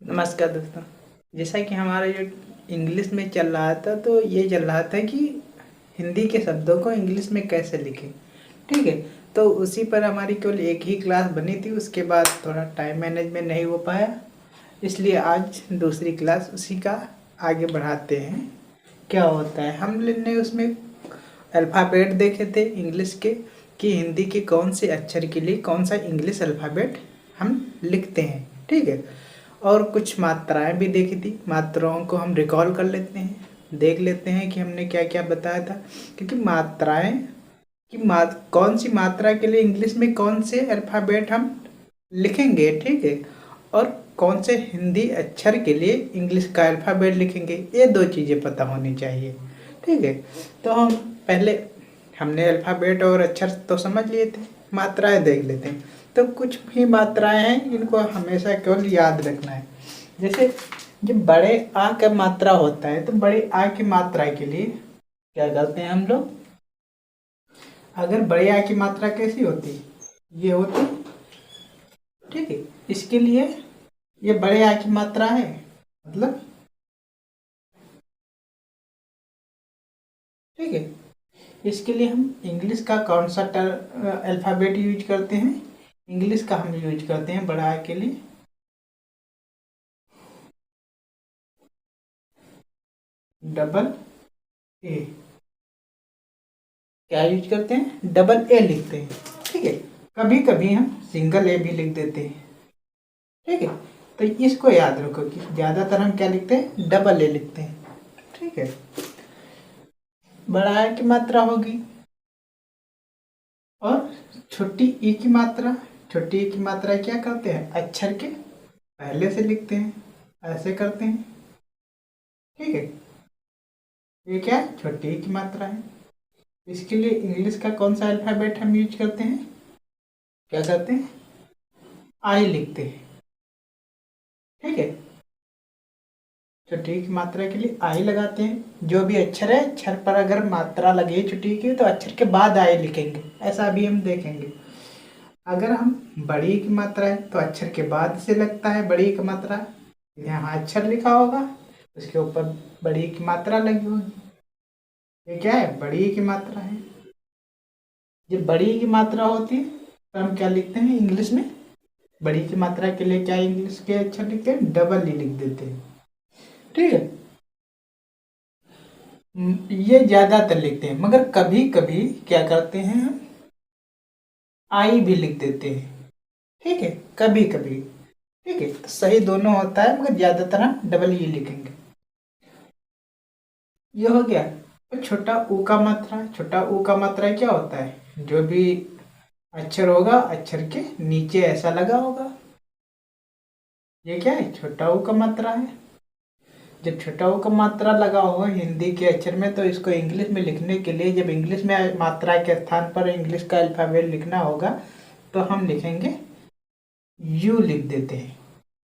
नमस्कार दोस्तों। जैसा कि हमारा जो इंग्लिश में चल रहा था, तो ये चल रहा था कि हिंदी के शब्दों को इंग्लिश में कैसे लिखें। ठीक है, तो उसी पर हमारी केवल एक ही क्लास बनी थी। उसके बाद थोड़ा टाइम मैनेजमेंट नहीं हो पाया, इसलिए आज दूसरी क्लास उसी का आगे बढ़ाते हैं। क्या होता है, हमने उसमें अल्फ़ाबेट देखे थे इंग्लिश के, कि हिंदी के कौन से अक्षर के लिए कौन सा इंग्लिश अल्फ़ाबेट हम लिखते हैं। ठीक है, और कुछ मात्राएं भी देखी थी। मात्राओं को हम रिकॉल कर लेते हैं, देख लेते हैं कि हमने क्या क्या बताया था। क्योंकि मात्राएं कि कौन सी मात्रा के लिए इंग्लिश में कौन से अल्फ़ाबेट हम लिखेंगे, ठीक है, और कौन से हिंदी अक्षर के लिए इंग्लिश का अल्फ़ाबेट लिखेंगे, ये दो चीज़ें पता होनी चाहिए। ठीक है, तो हम पहले हमने अल्फ़ाबेट और अक्षर तो समझ लिए थे, मात्राएं देख लेते हैं। तो कुछ ही मात्राएं हैं जिनको हमेशा केवल याद रखना है। जैसे जब बड़े आ का मात्रा होता है, तो बड़े आ की मात्रा के लिए क्या करते हैं हम लोग। अगर बड़े आ की मात्रा कैसी होती, ये होती, ठीक है, इसके लिए ये बड़े आ की मात्रा है, मतलब, ठीक है। इसके लिए हम इंग्लिश का कौन सा अल्फ़ाबेट यूज करते हैं। इंग्लिश का हम यूज करते हैं बड़ा आ के लिए डबल ए। क्या यूज करते हैं, डबल ए लिखते हैं। ठीक है, कभी कभी हम सिंगल ए भी लिख देते हैं। ठीक है, तो इसको याद रखो कि ज़्यादातर हम क्या लिखते हैं, डबल ए लिखते हैं। ठीक है, बड़ा ए की मात्रा होगी, और छोटी ई की मात्रा। छोटी ई की मात्रा क्या करते हैं, अक्षर के पहले से लिखते हैं, ऐसे करते हैं। ठीक है, ये क्या है, छोटी ई की मात्रा है। इसके लिए इंग्लिश का कौन सा अल्फ़ाबेट हम यूज करते हैं, क्या करते हैं, आई लिखते हैं। ठीक है, छोटी की मात्रा के लिए आई लगाते हैं। जो भी अक्षर है, अक्षर पर अगर मात्रा लगे छोटी की, तो अक्षर के बाद आई लिखेंगे, ऐसा भी हम देखेंगे। अगर हम बड़ी की मात्रा है, तो अक्षर के बाद से लगता है बड़ी की मात्रा। यहाँ अक्षर लिखा होगा, उसके ऊपर बड़ी की मात्रा लगी होगी। ये क्या है, बड़ी की मात्रा है। जब बड़ी की मात्रा होती है, तो हम क्या लिखते हैं इंग्लिश में, बड़ी की मात्रा के लिए क्या इंग्लिश के अक्षर लिखते हैं, डबल ई लिख देते हैं। ठीक है, ये ज्यादातर लिखते हैं, मगर कभी कभी क्या करते हैं हम, आई भी लिख देते हैं। ठीक है, कभी कभी। ठीक है, तो सही दोनों होता है, मगर ज्यादातर हम डबल ई लिखेंगे। ये हो गया। तो छोटा ऊ का मात्रा, छोटा ऊ का मात्रा क्या होता है, जो भी अक्षर होगा, अक्षर के नीचे ऐसा लगा होगा, ये क्या है, छोटा ऊ का मात्रा है। जब छोटा ऊ का मात्रा लगा होगा हिंदी के अक्षर में, तो इसको इंग्लिश में लिखने के लिए, जब इंग्लिश में मात्रा के स्थान पर इंग्लिश का अल्फ़ाबेट लिखना होगा, तो हम लिखेंगे, यू लिख देते हैं।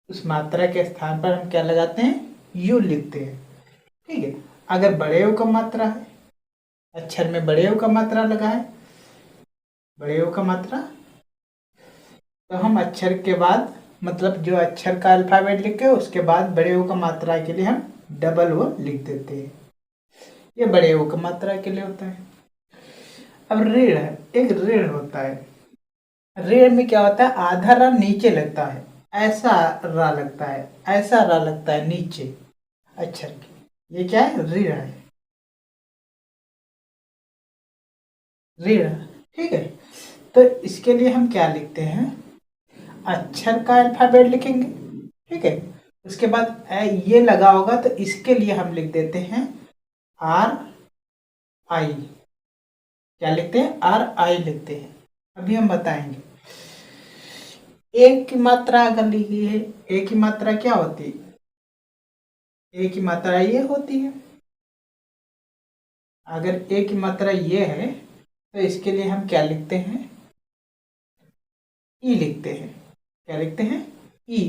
उस मात्रा के स्थान पर हम क्या लगाते हैं, यू लिखते हैं। ठीक है, अगर बड़े ऊ का मात्रा है, अक्षर में बड़े ऊ का मात्रा लगा है, बड़े ऊ का मात्रा, तो हम अक्षर के बाद, मतलब जो अक्षर का अल्फ़ाबेट लिखे उसके बाद बड़े ऊ का मात्रा के लिए हम डबल ओ लिख देते हैं। ये बड़े ओ का मात्रा के लिए होता है। अब ऋण है, एक ऋण होता है। ऋण में क्या होता है, आधा रा नीचे लगता है, ऐसा रा लगता है, ऐसा रा लगता है नीचे अक्षर के, ये क्या है, ऋण है, ऋण। ठीक है, तो इसके लिए हम क्या लिखते हैं, अक्षर का अल्फ़ाबेट लिखेंगे। ठीक है, उसके बाद ये लगा होगा, तो इसके लिए हम लिख देते हैं आर आई। क्या लिखते हैं, आर आई लिखते हैं। अभी हम बताएंगे। एक की मात्रा अगर लिखी है, एक की मात्रा क्या होती है, एक की मात्रा ये होती है। अगर एक की मात्रा ये है, तो इसके लिए हम क्या लिखते हैं, ई लिखते हैं। क्या लिखते हैं, ई।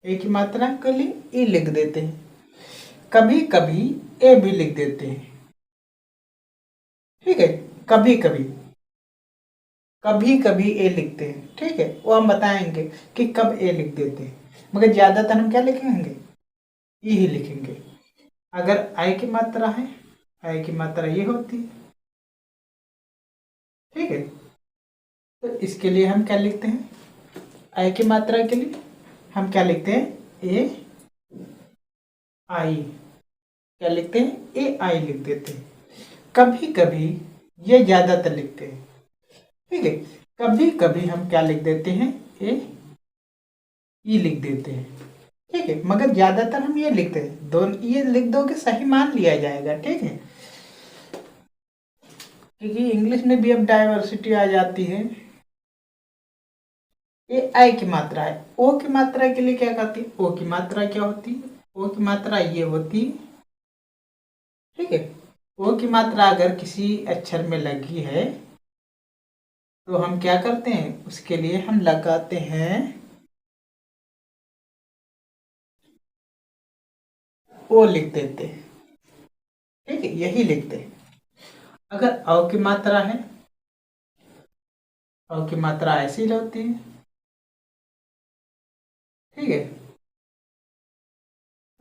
एक की मात्रा के लिए ई लिख देते हैं। कभी कभी ए भी लिख देते हैं। ठीक है, कभी कभी, कभी कभी ए लिखते हैं। ठीक है, वो हम बताएंगे कि कब ए लिख देते हैं। मगर ज़्यादातर हम क्या लिखेंगे, ई ही लिखेंगे। अगर आई की मात्रा है, आई की मात्रा ये होती है, ठीक है। तो इसके लिए हम क्या लिखते हैं, आई की मात्रा के लिए हम क्या लिखते हैं, ए आई, क्या लिखते हैं, ए आई लिख देते हैं। कभी कभी ये ज्यादातर लिखते हैं, ठीक है। कभी कभी हम क्या लिख देते हैं, ए ई लिख देते हैं, ठीक है। मगर ज्यादातर हम ये लिखते हैं, दोनों ये लिख दोगे सही मान लिया जाएगा, ठीक है। क्योंकि इंग्लिश में भी अब डाइवर्सिटी आ जाती है। ये आई की मात्रा है, ओ की मात्रा के लिए क्या करती है, ओ की मात्रा क्या होती है, ओ की मात्रा ये होती है, ठीक है। ओ की मात्रा अगर किसी अक्षर में लगी है तो हम क्या करते हैं, उसके लिए हम लगाते हैं ओ लिख देते हैं, ठीक है, यही लिखते हैं। अगर अ की मात्रा है, अ की मात्रा ऐसी होती है, ठीक है।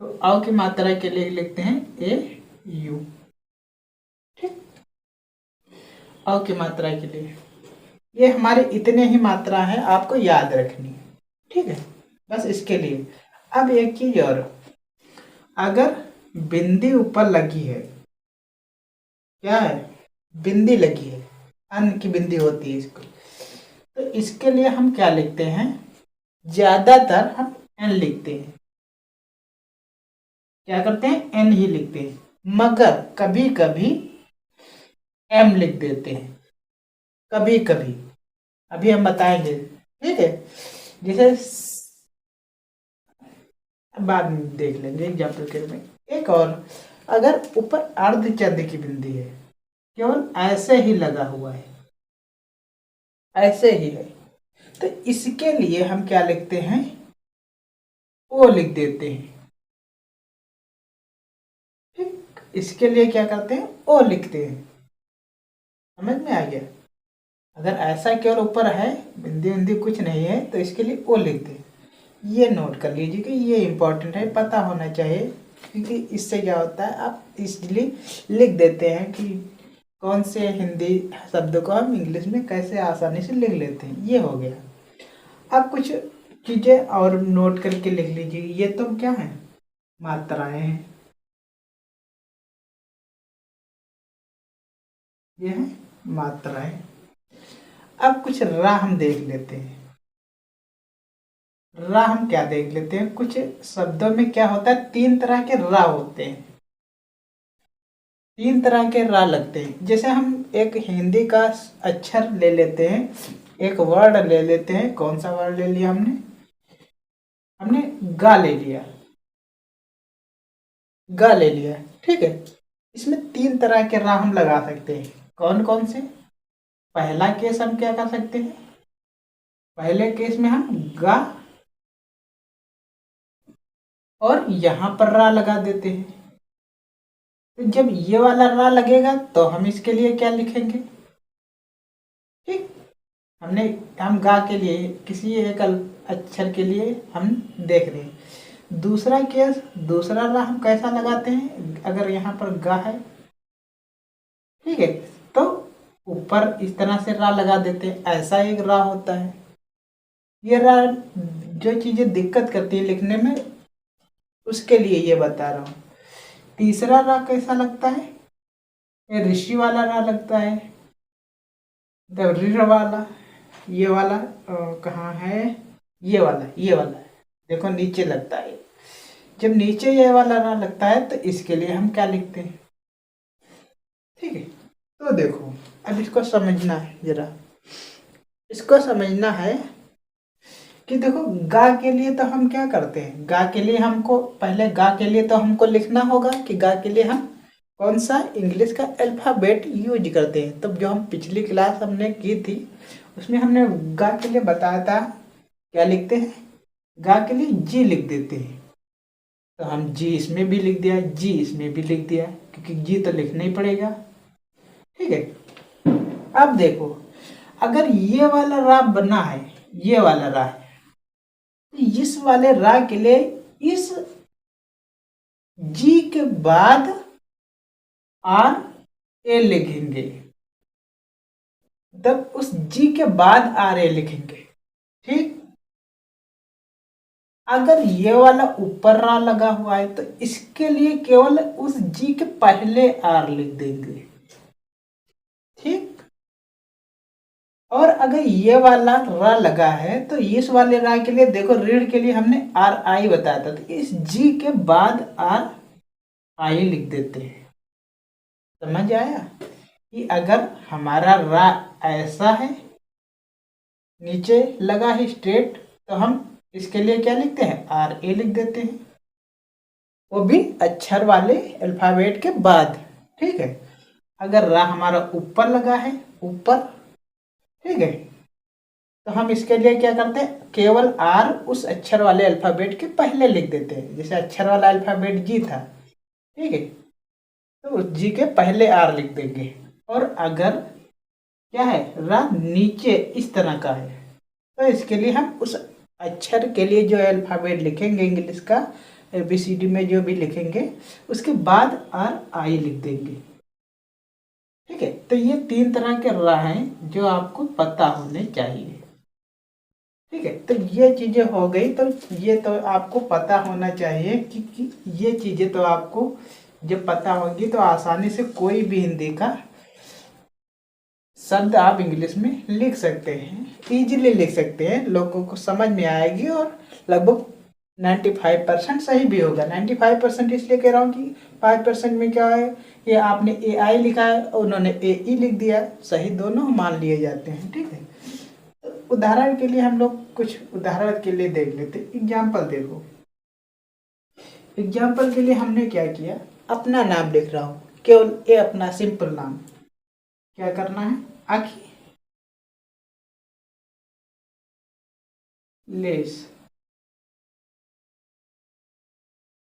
तो अ की मात्रा के लिए लिखते हैं ए यू, ठीक। अ की मात्रा के लिए ये हमारे इतने ही मात्रा है, आपको याद रखनी है, ठीक है, बस इसके लिए। अब एक चीज और, अगर बिंदी ऊपर लगी है, क्या है, बिंदी लगी है, अन्न की बिंदी होती है इसको, तो इसके लिए हम क्या लिखते हैं, ज्यादातर हम एन लिखते हैं, क्या करते हैं, एन ही लिखते हैं। मगर कभी कभी एम लिख देते हैं, कभी कभी, अभी हम बताएंगे, ठीक है। जैसे बाद में देख लेंगे एग्जाम्पल के में। एक और, अगर ऊपर अर्धचंद्र की बिंदी है, केवल ऐसे ही लगा हुआ है, ऐसे ही है, तो इसके लिए हम क्या लिखते हैं, ओ लिख देते हैं, ठीक। इसके लिए क्या करते हैं, ओ लिखते हैं, समझ में आ गया। अगर ऐसा केवल ऊपर है, बिंदी बिंदी कुछ नहीं है, तो इसके लिए ओ लिखते हैं। ये नोट कर लीजिए कि ये इम्पोर्टेंट है, पता होना चाहिए। क्योंकि इससे क्या होता है, आप इजली लिख देते हैं कि कौन से हिंदी शब्द को हम इंग्लिश में कैसे आसानी से लिख लेते हैं, ये हो गया। अब कुछ चीज़ें और नोट करके लिख लीजिए। ये तो क्या है, मात्राएं हैं, ये है मात्राएं। अब कुछ रा हम देख लेते हैं। रा हम क्या देख लेते हैं, कुछ शब्दों में क्या होता है, तीन तरह के रा होते हैं, तीन तरह के रा लगते हैं। जैसे हम एक हिंदी का अक्षर ले लेते हैं, एक वर्ड ले लेते हैं, कौन सा वर्ड ले लिया हमने, हमने गा ले लिया, गा ले लिया, ठीक है। इसमें तीन तरह के रा हम लगा सकते हैं, कौन कौन से। पहला केस हम क्या कर सकते हैं, पहले केस में हम गा और यहां पर रा लगा देते हैं। तो जब ये वाला रा लगेगा तो हम इसके लिए क्या लिखेंगे, ठीक। हमने, हम गा के लिए किसी एक अक्षर के लिए हम देख रहे हैं। दूसरा केस, दूसरा रा हम कैसा लगाते हैं, अगर यहाँ पर गा है, ठीक है, तो ऊपर इस तरह से रा लगा देते हैं, ऐसा एक रा होता है। ये रा जो चीजें दिक्कत करती है लिखने में, उसके लिए ये बता रहा हूँ। तीसरा रा कैसा लगता है, ये ऋषि वाला रा लगता है, ऋ वाला, ये वाला कहाँ है, ये वाला देखो नीचे लगता है। जब नीचे ये वाला रा लगता है तो इसके लिए हम क्या लिखते हैं, ठीक है। तो देखो, अब इसको समझना है, जरा इसको समझना है कि देखो, गा के लिए तो हम क्या करते हैं, गा के लिए हमको पहले, गा के लिए तो हमको लिखना होगा कि गा के लिए हम कौन सा इंग्लिश का अल्फाबेट यूज करते हैं। तब जो हम पिछली क्लास हमने की थी उसमें हमने गा के लिए बताया था, क्या लिखते हैं, गा के लिए जी लिख देते हैं। तो हम जी इसमें भी लिख दिया, जी इसमें भी लिख दिया, क्योंकि जी तो लिखना ही पड़ेगा, ठीक है। अब देखो, अगर ये वाला रा बना है, ये वाला रा है, इस वाले रा के लिए इस जी के बाद आर ए लिखेंगे, तब उस जी के बाद आर ए लिखेंगे। ठीक, अगर ये वाला ऊपर रा लगा हुआ है तो इसके लिए केवल उस जी के पहले आर लिख देंगे। ठीक, और अगर ये वाला रा लगा है तो इस वाले रा के लिए देखो, रीढ़ के लिए हमने आर आई बताया था, तो इस जी के बाद आर आई लिख देते हैं। समझ आया कि अगर हमारा रा ऐसा है, नीचे लगा है स्ट्रेट, तो हम इसके लिए क्या लिखते हैं, आर ए लिख देते हैं, वो भी अक्षर वाले अल्फाबेट के बाद। ठीक है, अगर रा हमारा ऊपर लगा है, ऊपर, ठीक है, तो हम इसके लिए क्या करते हैं, केवल आर उस अक्षर वाले अल्फाबेट के पहले लिख देते हैं। जैसे अक्षर वाला अल्फाबेट जी था, ठीक है, तो उस जी के पहले आर लिख देंगे। और अगर क्या है, रा नीचे इस तरह का है, तो इसके लिए हम उस अक्षर के लिए जो अल्फाबेट लिखेंगे इंग्लिश का, ABCD में जो भी लिखेंगे, उसके बाद आर आई लिख देंगे। ठीक है, तो ये 3 तरह के रा हैं जो आपको पता होने चाहिए। ठीक है, तो ये चीजें हो गई, तो ये तो आपको पता होना चाहिए कि ये चीजें तो आपको जब पता होगी तो आसानी से कोई भी हिंदी का शब्द आप इंग्लिश में लिख सकते हैं, इजीली लिख सकते हैं, लोगों को समझ में आएगी और लगभग 95% सही भी होगा। 95% इसलिए कह रहा हूँ कि 5% में क्या है, ये आपने AI लिखा है और उन्होंने AE लिख दिया, सही दोनों मान लिए जाते हैं। ठीक है, तो उदाहरण के लिए हम लोग कुछ उदाहरण के लिए देख लेते, एग्जाम्पल देखो। एग्जाम्पल के लिए हमने क्या किया, अपना नाम लिख रहा हूँ, केवल ये अपना सिंपल नाम, क्या करना है, अखिलेश।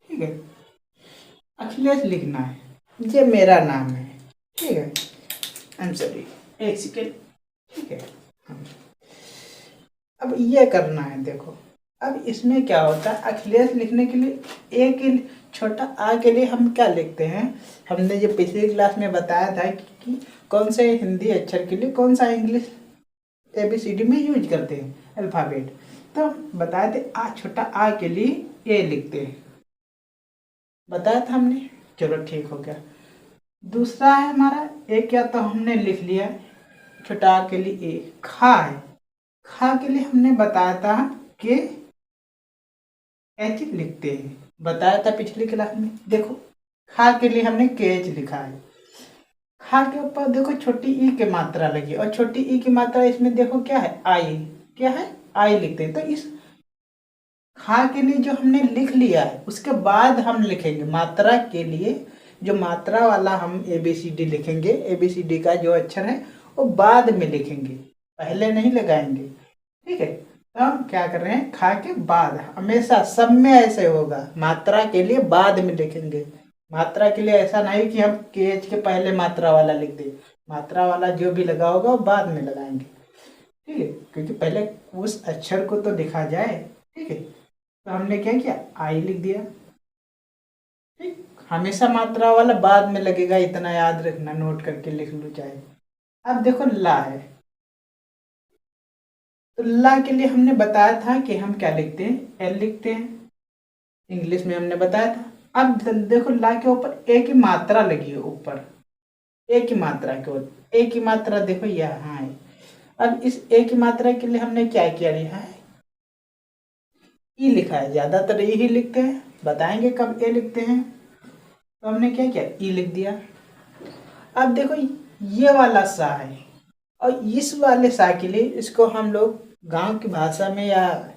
ठीक है, अखिलेश लिखना है, ये मेरा नाम है। ठीक है, आई एम सॉरी, एक सेकेंड। ठीक है, अब ये करना है, देखो अब इसमें क्या होता है, अखिलेश लिखने के लिए ए के छोटा आ के लिए हम क्या लिखते हैं, हमने जो पिछली क्लास में बताया था कि कौन से हिंदी अक्षर के लिए कौन सा इंग्लिश ABCD में यूज करते हैं अल्फाबेट, तो बताए थे आ छोटा आ के लिए ए लिखते हैं, बताया था हमने। चलो ठीक हो गया। दूसरा है हमारा एक, क्या तो हमने लिख लिया छोटा आ के लिए ए, खा है, खा के लिए हमने बताया था कि एच लिखते हैं, बताया था पिछली क्लास में। देखो खा के लिए हमने के एच लिखा है, खा के ऊपर देखो छोटी ई की मात्रा लगी, और छोटी ई की मात्रा इसमें देखो क्या है, आई, क्या है, आई लिखते हैं। तो इस खा के लिए जो हमने लिख लिया है, उसके बाद हम लिखेंगे मात्रा के लिए, जो मात्रा वाला हम ABCD लिखेंगे, ABCD का जो अक्षर है वो बाद में लिखेंगे, पहले नहीं लगाएंगे। ठीक है, तो हम क्या कर रहे हैं, खा के बाद, हमेशा सब में ऐसे होगा, मात्रा के लिए बाद में लिखेंगे। मात्रा के लिए ऐसा नहीं कि हम KH के पहले मात्रा वाला लिख दें, मात्रा वाला जो भी लगा होगा वो बाद में लगाएंगे। ठीक है, क्योंकि पहले उस अक्षर को तो लिखा जाए। ठीक है, तो हमने क्या किया, आई लिख दिया। ठीक, हमेशा मात्रा वाला बाद में लगेगा, इतना याद रखना, नोट करके लिख लो चाहे। अब देखो ला है, तो ला के लिए हमने बताया था कि हम क्या लिखते हैं, एल लिखते हैं, इंग्लिश में हमने बताया था। अब देखो ला के ऊपर ए की मात्रा लगी है, ऊपर ए की मात्रा के ऊपर ए की मात्रा देखो यहाँ है। अब इस ए की मात्रा के लिए हमने क्या किया, लिखा है ई लिखा है, ज्यादातर ई ही लिखते हैं, बताएंगे कब ए लिखते हैं। तो हमने क्या किया, ई लिख दिया। अब देखो ये वाला सा है, और इस वाले सा के लिए इसको हम लोग गांव की भाषा में या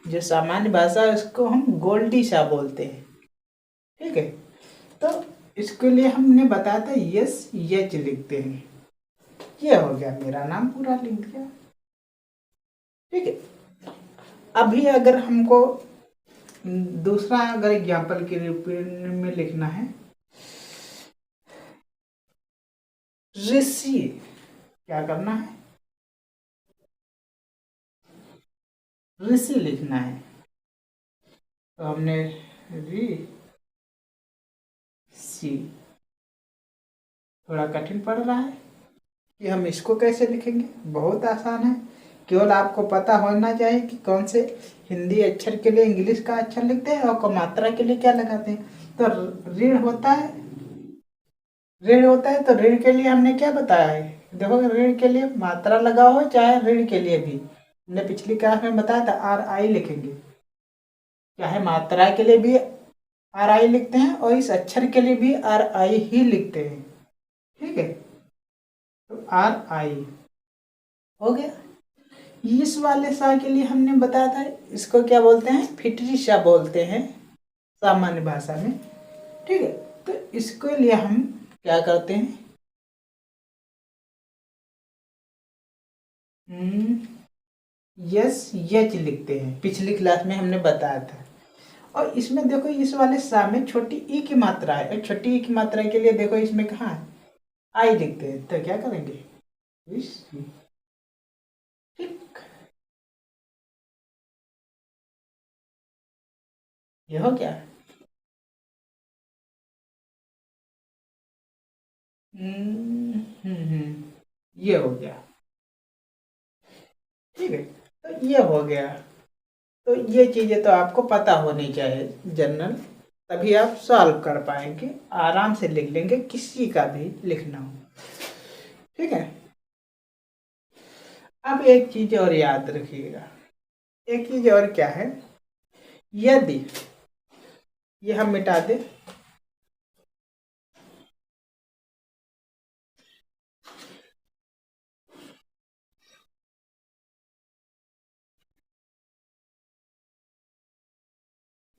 जो सामान्य भाषा है उसको हम गोल्डी सा बोलते हैं। ठीक है, तो इसके लिए हमने बताया था यस यच लिखते हैं, ये हो गया, मेरा नाम पूरा लिख दिया। ठीक है, अभी अगर हमको दूसरा अगर एग्जाम्पल के रूप में लिखना है, ऋषि, क्या करना है, ऋषि लिखना है। तो हमने री सी, थोड़ा कठिन पड़ रहा है कि हम इसको कैसे लिखेंगे। बहुत आसान है, केवल आपको पता होना चाहिए कि कौन से हिंदी अक्षर के लिए इंग्लिश का अक्षर लिखते हैं और मात्रा के लिए क्या लगाते हैं। तो ऋण होता है, ऋण होता है तो ऋण के लिए हमने क्या बताया है, देखो ऋण के लिए मात्रा लगा हो चाहे ऋण के लिए भी, हमने पिछली क्लास में बताया था आर आई लिखेंगे, चाहे मात्रा के लिए भी आर आई लिखते हैं और इस अक्षर के लिए भी आर आई ही लिखते हैं। ठीक है, तो आर आई हो गया। इस वाले सा के लिए हमने बताया था, इसको क्या बोलते हैं, फिटरी सा बोलते हैं सामान्य भाषा में। ठीक है, तो इसके लिए हम क्या करते हैं, यस यच लिखते हैं, पिछली क्लास में हमने बताया था। और इसमें देखो इस वाले सा में छोटी ई की मात्रा है, और छोटी ई की मात्रा के लिए देखो इसमें कहाँ है, आई लिखते हैं। तो क्या करेंगे, इस ठीक, ये हो क्या, ये हो गया। ठीक है, तो ये हो गया। तो ये चीज़ें तो आपको पता होनी चाहिए जनरल, तभी आप सॉल्व कर पाएंगे, आराम से लिख लेंगे किसी का भी लिखना हो। ठीक है, अब एक चीज और याद रखिएगा, एक चीज और क्या है, यदि ये हम मिटा दें,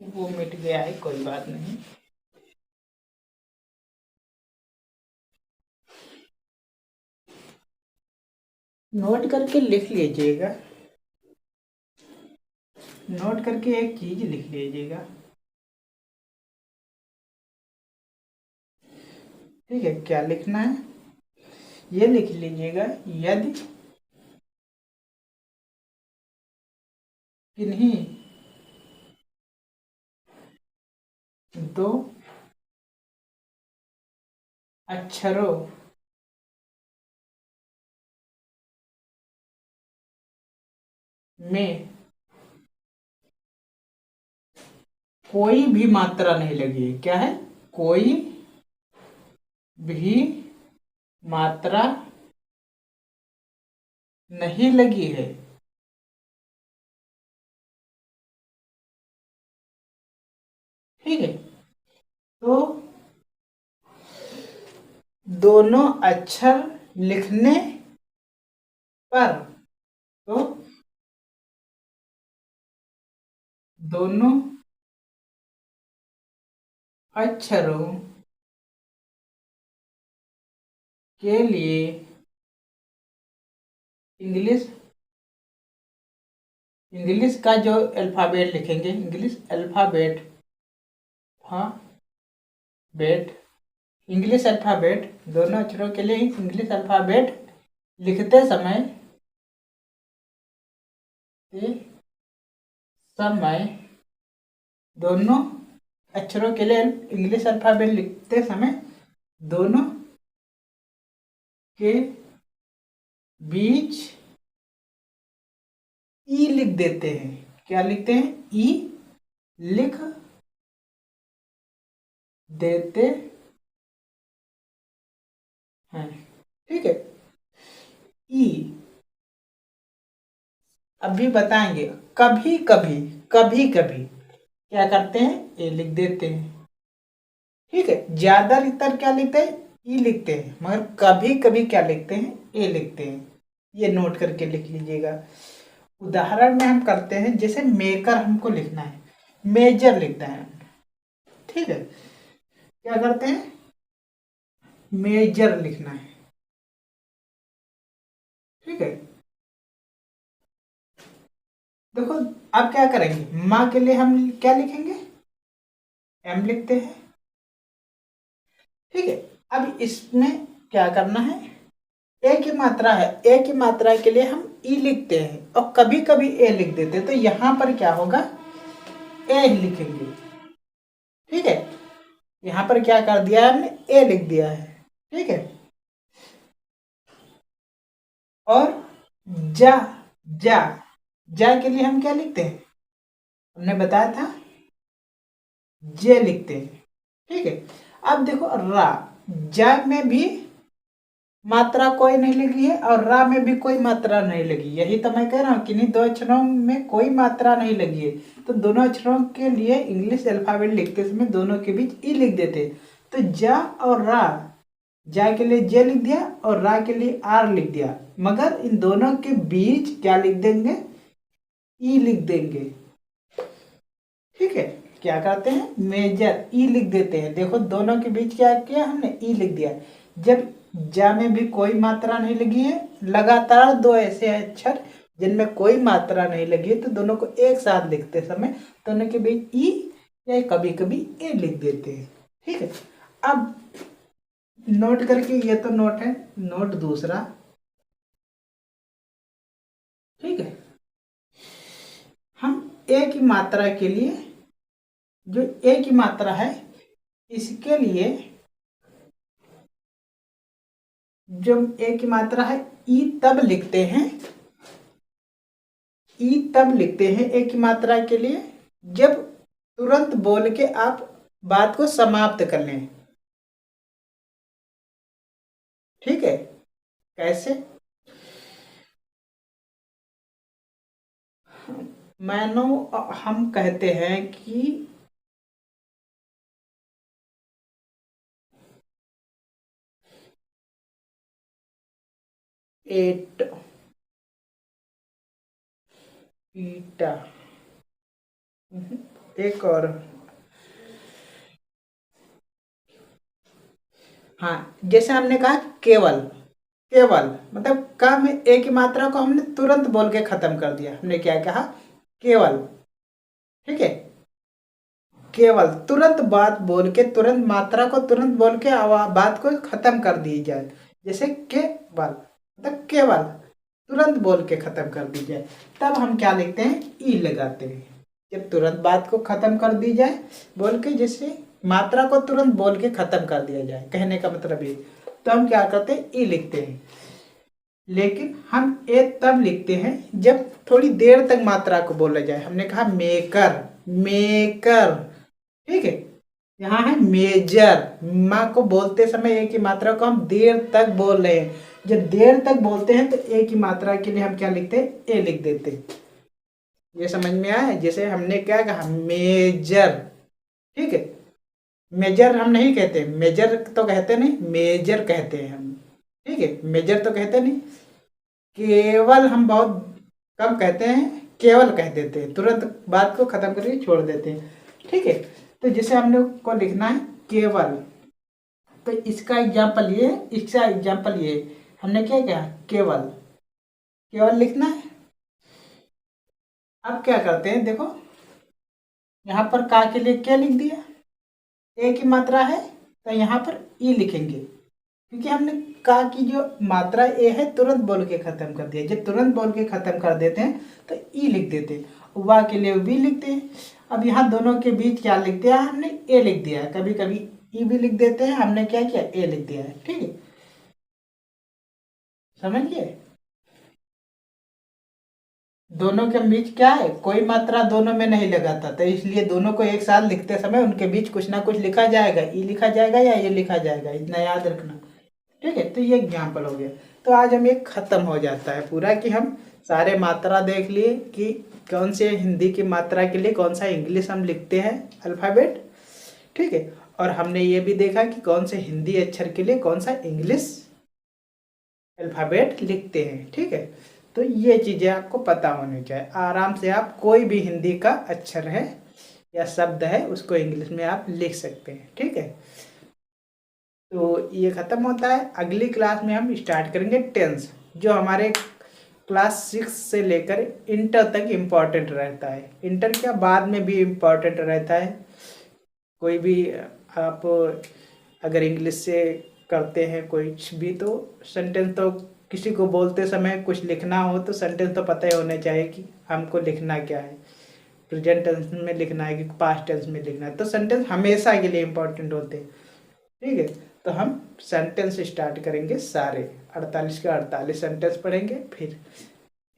वो मिट गया है, कोई बात नहीं। नोट करके लिख लीजिएगा, नोट करके एक चीज लिख लीजिएगा। ठीक है, क्या लिखना है, ये लिख लीजिएगा, यदि किन्हीं दो अक्षरों में कोई भी मात्रा नहीं लगी है, क्या है, कोई भी मात्रा नहीं लगी है, ठीक है, तो दोनों अक्षर लिखने पर, तो दोनों अक्षरों के लिए इंग्लिश, इंग्लिश का जो अल्फ़ाबेट लिखेंगे, इंग्लिश अल्फ़ाबेट, हाँ बेट, इंग्लिश अल्फ़ाबेट, दोनों अक्षरों के लिए इंग्लिश अल्फ़ाबेट लिखते समय के समय दोनों अक्षरों के लिए इंग्लिश अल्फ़ाबेट लिखते समय दोनों के बीच ई लिख देते हैं, क्या लिखते हैं, ई लिख देते हैं। ठीक है, ई अभी बताएंगे, कभी कभी, कभी कभी क्या करते हैं, ए लिख देते हैं। ठीक है, ज्यादातर क्या लिखते हैं, ई लिखते हैं, मगर कभी कभी क्या लिखते हैं, ए लिखते हैं। ये नोट करके लिख लीजिएगा। उदाहरण में हम करते हैं, जैसे मेकर हमको लिखना है, मेजर लिखता है, ठीक है, क्या करते हैं, मेजर लिखना है। ठीक है, देखो अब क्या करेंगे, माँ के लिए हम क्या लिखेंगे, एम लिखते हैं। ठीक है, अब इसमें क्या करना है, ए की मात्रा है, ए की मात्रा के लिए हम ई लिखते हैं और कभी कभी ए लिख देते हैं। तो यहाँ पर क्या होगा, ए लिखेंगे। ठीक है, यहाँ पर क्या कर दिया है हमने, ए लिख दिया है। ठीक है, और जा, जा, जा के लिए हम क्या लिखते हैं, हमने बताया था जे लिखते हैं। ठीक है, अब देखो रा, जा में भी मात्रा कोई नहीं लगी है और रा में भी कोई मात्रा नहीं लगी, यही तो मैं कह रहा हूँ, किन्हीं दो अक्षरों में कोई मात्रा नहीं लगी है। तो दोनों अक्षरों के लिए इंग्लिश अल्फाबेट लिखते समय दोनों के बीच ई लिख देते। तो जा और रा, जा के लिए जे लिख दिया और रा के लिए आर लिख दिया, मगर इन दोनों के बीच क्या लिख देंगे, ई लिख देंगे। ठीक है, क्या करते हैं, मेजर ई लिख देते हैं। देखो दोनों के बीच क्या किया हमने, ई लिख दिया। जब जा में भी कोई मात्रा नहीं लगी है, लगातार दो ऐसे अक्षर जिनमें कोई मात्रा नहीं लगी है, तो दोनों को एक साथ लिखते समय दोनों के बीच ई या कभी कभी ए लिख देते हैं। ठीक है, अब नोट करके, ये तो नोट है, नोट दूसरा। ठीक है, हम ए की मात्रा के लिए, जो ए की मात्रा है इसके लिए जो ए की मात्रा है ई तब लिखते हैं, ई तब लिखते हैं ए की मात्रा के लिए जब तुरंत बोल के आप बात को समाप्त कर लें। ठीक है, कैसे, मानो हम कहते हैं कि एट ईटा, एक और, हाँ जैसे हमने कहा केवल, केवल मतलब का में ए की मात्रा को हमने तुरंत बोल के खत्म कर दिया, हमने क्या कहा, केवल। ठीक है, केवल तुरंत बात बोल के, तुरंत मात्रा को तुरंत बोल के बात को खत्म कर दी जाए, जैसे केवल मतलब केवल तुरंत बोल के खत्म कर दी जाए, तब हम क्या लिखते हैं, ई लगाते हैं। जब तुरंत बात को खत्म कर दी जाए बोल के, जैसे मात्रा को तुरंत बोल के खत्म कर दिया जाए, कहने का मतलब ये, तो हम क्या करते हैं, ई लिखते हैं। लेकिन हम ए तब लिखते हैं जब थोड़ी देर तक मात्रा को बोला जाए। हमने कहा मेकर, मेकर। ठीक है, यहाँ है मेजर, माँ को बोलते समय ए की मात्रा को हम देर तक बोल रहे हैं, जब देर तक बोलते हैं तो ए की मात्रा के लिए हम क्या लिखते हैं, ए लिख देते हैं। ये समझ में आया, जैसे हमने क्या कहा, मेजर। ठीक है, मेजर हम नहीं कहते, मेजर तो कहते नहीं, मेजर कहते हैं हम। ठीक है, मेजर तो कहते नहीं, केवल हम बहुत कम कहते हैं, केवल कह देते हैं, तुरंत बात को खत्म करके छोड़ देते हैं। ठीक है, तो जैसे हमने को लिखना है केवल, तो इसका एग्जाम्पल ये, इसका एग्जाम्पल ये, हमने क्या किया, केवल, केवल लिखना है। अब क्या करते हैं, देखो यहाँ पर का के लिए क्या लिख दिया, ए की मात्रा है तो यहाँ पर ई लिखेंगे, क्योंकि हमने का की जो मात्रा ए है तुरंत बोल के खत्म कर दिया। जब तुरंत बोल के खत्म कर देते हैं तो ई लिख देते हैं, वा के लिए वी लिखते हैं। अब यहाँ दोनों के बीच क्या लिखते हैं, हमने ए लिख दिया है, कभी कभी ई भी लिख देते हैं, हमने क्या किया, ए लिख दिया है। ठीक है, समझिए, दोनों के बीच क्या है, कोई मात्रा दोनों में नहीं लगाता, तो इसलिए दोनों को एक साथ लिखते समय उनके बीच कुछ ना कुछ लिखा जाएगा, ई लिखा जाएगा या ये लिखा जाएगा, इतना याद रखना। ठीक है, तो ये एग्जाम्पल हो गया। तो आज हम ये खत्म हो जाता है पूरा, कि हम सारे मात्रा देख लिए कि कौन से हिंदी की मात्रा के लिए कौन सा इंग्लिश हम लिखते हैं अल्फ़ाबेट। ठीक है, और हमने ये भी देखा कि कौन से हिंदी अक्षर के लिए कौन सा इंग्लिश अल्फ़ाबेट लिखते हैं। ठीक है, तो ये चीज़ें आपको पता होनी चाहिए, आराम से आप कोई भी हिंदी का अक्षर है या शब्द है उसको इंग्लिश में आप लिख सकते हैं। ठीक है, तो ये ख़त्म होता है। अगली क्लास में हम स्टार्ट करेंगे टेंस, जो हमारे क्लास 6 से लेकर इंटर तक इम्पॉर्टेंट रहता है। इंटर क्या, बाद में भी इम्पॉर्टेंट रहता है। कोई भी आप अगर इंग्लिश से करते हैं कुछ भी, तो सेंटेंस तो किसी को बोलते समय कुछ लिखना हो तो सेंटेंस तो पता ही होना चाहिए कि हमको लिखना क्या है। प्रेजेंट टेंस में लिखना है कि पास्ट टेंस में लिखना है। तो सेंटेंस हमेशा के लिए इम्पोर्टेंट होते हैं, ठीक है। तो हम सेंटेंस स्टार्ट करेंगे सारे 48 के 48 सेंटेंस पढ़ेंगे, फिर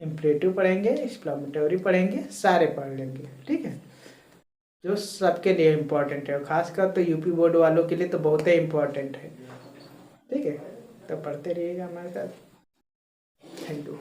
इम्परेटिव पढ़ेंगे, एक्सक्लेमेटरी पढ़ेंगे, सारे पढ़ लेंगे, ठीक है। जो सबके लिए इम्पोर्टेंट है, खासकर तो यूपी बोर्ड वालों के लिए तो बहुत ही इम्पोर्टेंट है, ठीक है। तो पढ़ते रहिएगा हमारे साथ। Thank you.